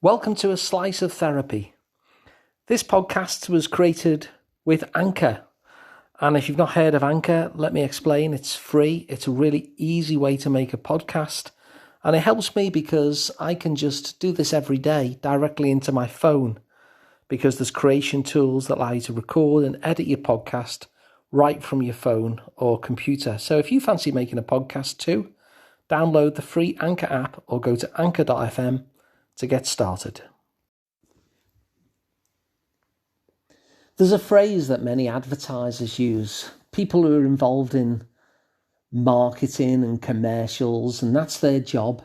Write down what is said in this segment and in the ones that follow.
Welcome to A Slice of Therapy. This podcast was created with Anchor. And if you've not heard of Anchor, let me explain. It's free. It's a really easy way to make a podcast. And it helps me because I can just do this every day directly into my phone, because there's creation tools that allow you to record and edit your podcast right from your phone or computer. So if you fancy making a podcast too, download the free Anchor app or go to anchor.fm to get started. There's a phrase that many advertisers use, people who are involved in marketing and commercials, and that's their job.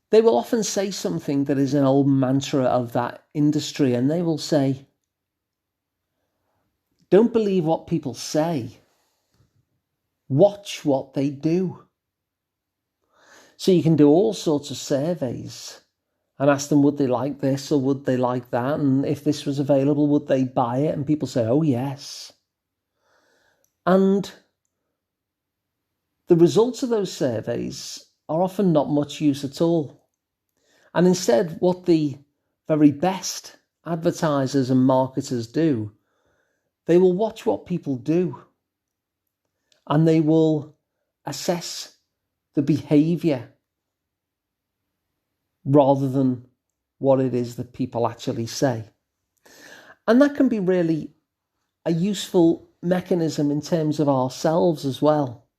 They will often say something that is an old mantra of that industry, and they will say, "Don't believe what people say, watch what they do." So you can do all sorts of surveys and ask them, would they like this or would they like that? And if this was available, would they buy it? And people say, oh, yes. And the results of those surveys are often not much use at all. And instead, what the very best advertisers and marketers do, they will watch what people do and they will assess the behavior rather than what it is that people actually say. And that can be really a useful mechanism in terms of ourselves as well.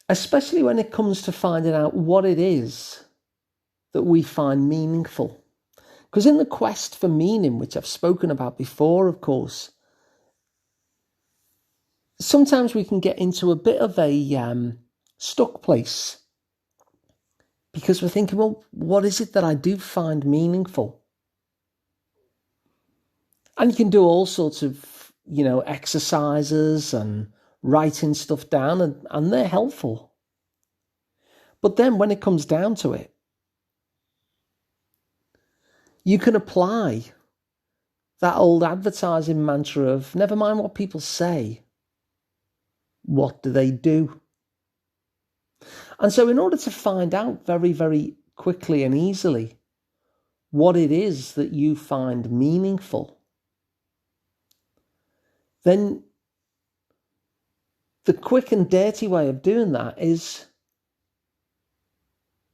Especially when it comes to finding out what it is that we find meaningful. Because in the quest for meaning, which I've spoken about before, of course, sometimes we can get into a bit of a stuck place. Because we're thinking, well, what is it that I do find meaningful? And you can do all sorts of, exercises and writing stuff down, and they're helpful. But then when it comes down to it, you can apply that old advertising mantra of never mind what people say, what do they do? And so in order to find out very, very quickly and easily what it is that you find meaningful, then the quick and dirty way of doing that is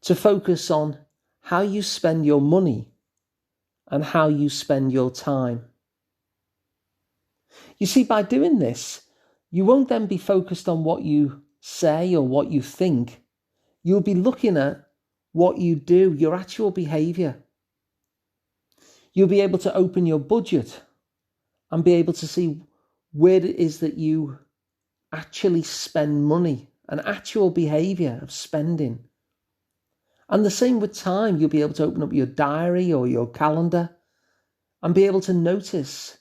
to focus on how you spend your money and how you spend your time. You see, by doing this, you won't then be focused on what you say or what you think. You'll be looking at what you do, your actual behaviour. You'll be able to open your budget and be able to see where it is that you actually spend money, an actual behaviour of spending. And the same with time. You'll be able to open up your diary or your calendar and be able to notice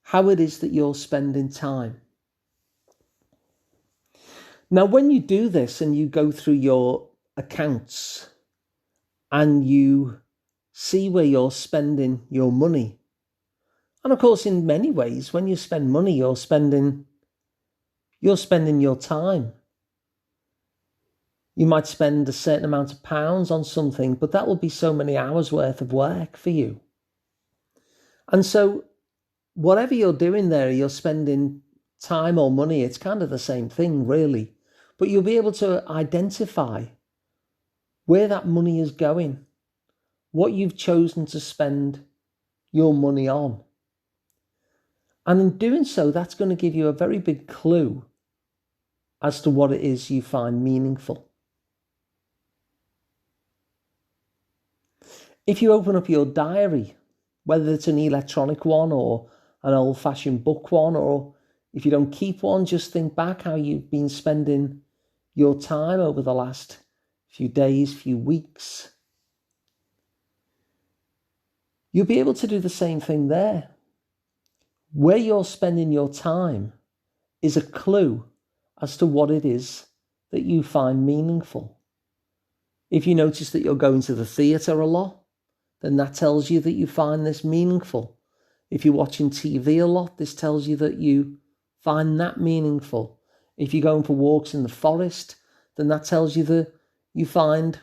how it is that you're spending time. Now, when you do this and you go through your accounts and you see where you're spending your money, and of course, in many ways, when you spend money, you're spending your time. You might spend a certain amount of pounds on something, but that will be so many hours worth of work for you. And so whatever you're doing there, you're spending time or money, it's kind of the same thing, really. But you'll be able to identify where that money is going, what you've chosen to spend your money on. And in doing so, that's going to give you a very big clue as to what it is you find meaningful. If you open up your diary, whether it's an electronic one or an old-fashioned book one, or if you don't keep one, just think back how you've been spending your time over the last few days, few weeks. You'll be able to do the same thing there. Where you're spending your time is a clue as to what it is that you find meaningful. If you notice that you're going to the theatre a lot, then that tells you that you find this meaningful. If you're watching TV a lot, this tells you that you find that meaningful. If you're going for walks in the forest, then that tells you that you find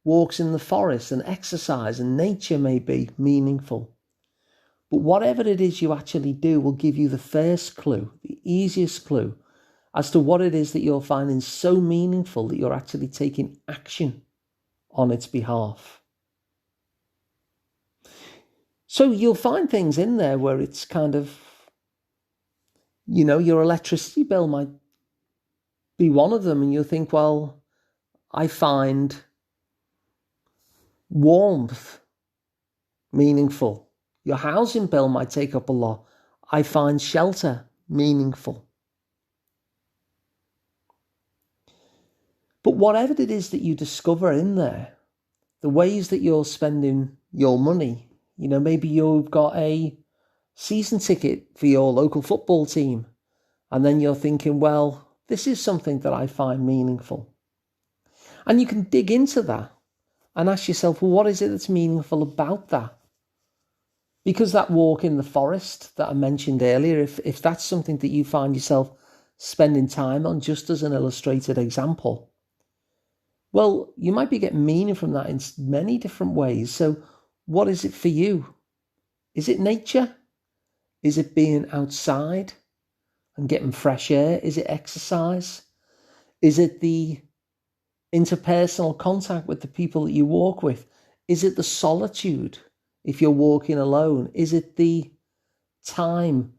walks in the forest and exercise and nature may be meaningful. But whatever it is you actually do will give you the first clue, the easiest clue, as to what it is that you're finding so meaningful that you're actually taking action on its behalf. So you'll find things in there where it's kind of, your electricity bill might be one of them, and you'll think, well, I find warmth meaningful. Your housing bill might take up a lot. I find shelter meaningful. But whatever it is that you discover in there, the ways that you're spending your money, maybe you've got a season ticket for your local football team, and then you're thinking, well, this is something that I find meaningful. And you can dig into that and ask yourself, well, what is it that's meaningful about that? Because that walk in the forest that I mentioned earlier, if that's something that you find yourself spending time on, just as an illustrated example, well, you might be getting meaning from that in many different ways. So what is it for you? Is it nature? Is it being outside and getting fresh air? Is it exercise? Is it the interpersonal contact with the people that you walk with? Is it the solitude if you're walking alone? Is it the time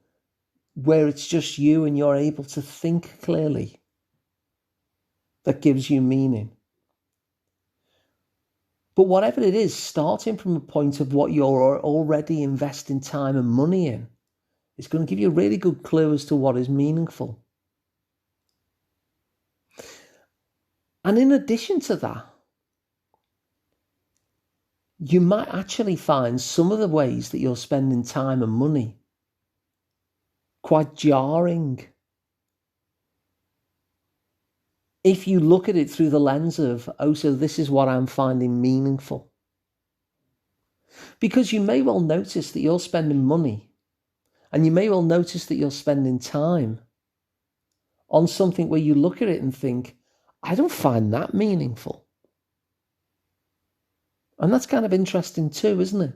where it's just you and you're able to think clearly that gives you meaning? But whatever it is, starting from a point of what you're already investing time and money in is going to give you a really good clue as to what is meaningful. And in addition to that, you might actually find some of the ways that you're spending time and money quite jarring. If you look at it through the lens of, so this is what I'm finding meaningful. Because you may well notice that you're spending money, and you may well notice that you're spending time on something where you look at it and think, I don't find that meaningful. And that's kind of interesting too, isn't it?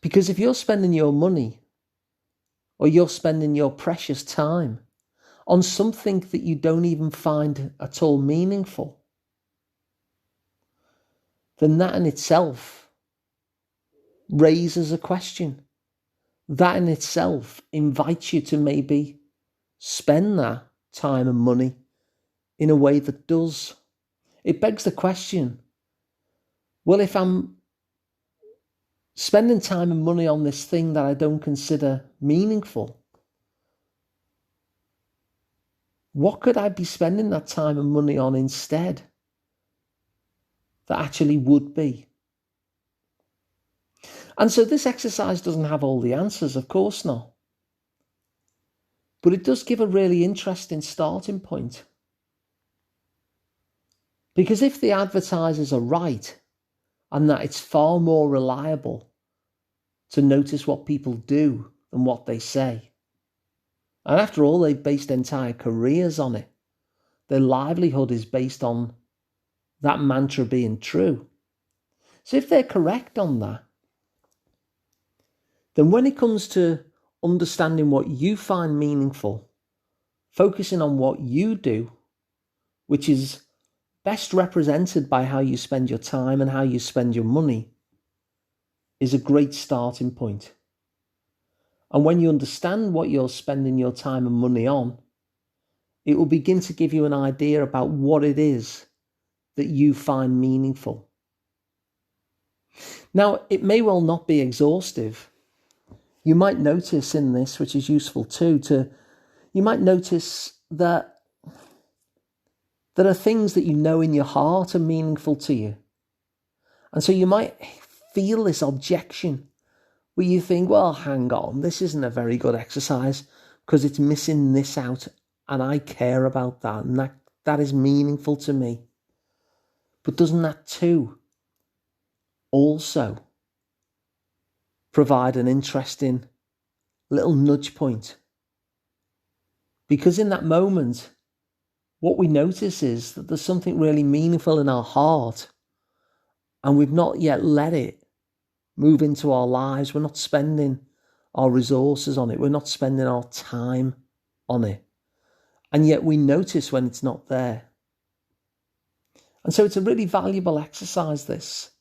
Because if you're spending your money or you're spending your precious time on something that you don't even find at all meaningful, then that in itself raises a question. That in itself invites you to maybe spend that time and money in a way that does. It begs the question, well, if I'm spending time and money on this thing that I don't consider meaningful, what could I be spending that time and money on instead that actually would be? And so this exercise doesn't have all the answers, of course not. But it does give a really interesting starting point. Because if the advertisers are right, and that it's far more reliable to notice what people do than what they say, and after all, they've based entire careers on it. Their livelihood is based on that mantra being true. So if they're correct on that, then when it comes to understanding what you find meaningful, focusing on what you do, which is best represented by how you spend your time and how you spend your money, is a great starting point. And when you understand what you're spending your time and money on, it will begin to give you an idea about what it is that you find meaningful. Now, it may well not be exhaustive. You might notice in this, which is useful too, you might notice that there are things that you know in your heart are meaningful to you. And so you might feel this objection where you think, well, hang on, this isn't a very good exercise because it's missing this out and I care about that and that is meaningful to me. But doesn't that too also provide an interesting little nudge point? Because in that moment, what we notice is that there's something really meaningful in our heart and we've not yet let it move into our lives. We're not spending our resources on it. We're not spending our time on it. And yet we notice when it's not there. And so it's a really valuable exercise, this,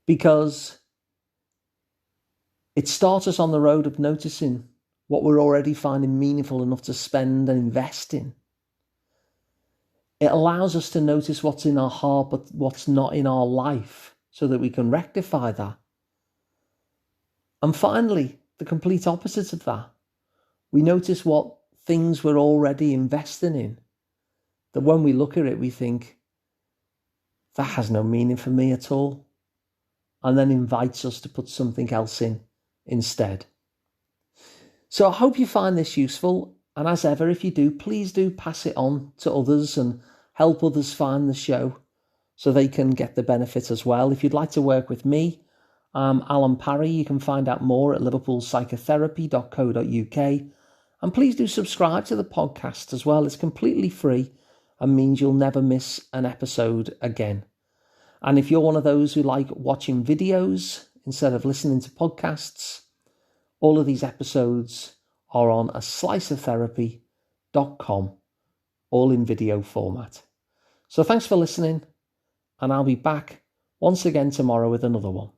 because it starts us on the road of noticing what we're already finding meaningful enough to spend and invest in. It allows us to notice what's in our heart, but what's not in our life, so that we can rectify that. And finally, the complete opposite of that. We notice what things we're already investing in, that when we look at it, we think, that has no meaning for me at all. And then invites us to put something else in instead. So I hope you find this useful. And as ever, if you do, please do pass it on to others and help others find the show so they can get the benefit as well. If you'd like to work with me, I'm Alun Parry. You can find out more at liverpoolpsychotherapy.co.uk. And please do subscribe to the podcast as well. It's completely free and means you'll never miss an episode again. And if you're one of those who like watching videos instead of listening to podcasts, all of these episodes are on sliceoftherapy.com, all in video format. So thanks for listening, and I'll be back once again tomorrow with another one.